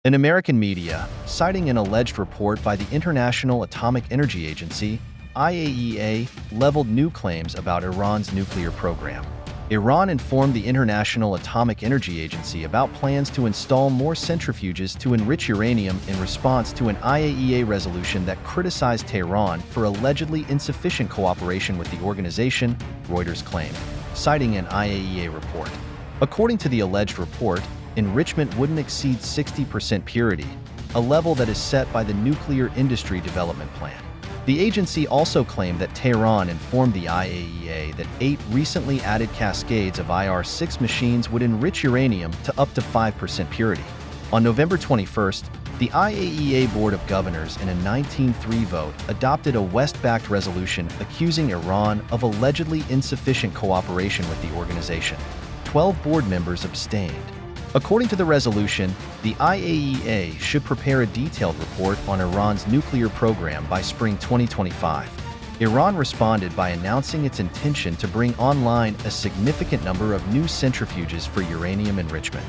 An American media, citing an alleged report by the International Atomic Energy Agency, IAEA, leveled new claims about Iran's nuclear program. Iran informed the International Atomic Energy Agency about plans to install more centrifuges to enrich uranium in response to an IAEA resolution that criticized Tehran for allegedly insufficient cooperation with the organization, Reuters claimed, citing an IAEA report. According to the alleged report, enrichment wouldn't exceed 60% purity, a level that is set by the Nuclear Industry Development Plan. The agency also claimed that Tehran informed the IAEA that 8 recently added cascades of IR-6 machines would enrich uranium to up to 5% purity. On November 21st, the IAEA Board of Governors in a 19-3 vote adopted a West-backed resolution accusing Iran of allegedly insufficient cooperation with the organization. 12 board members abstained. According to the resolution, the IAEA should prepare a detailed report on Iran's nuclear program by spring 2025. Iran responded by announcing its intention to bring online a significant number of new centrifuges for uranium enrichment.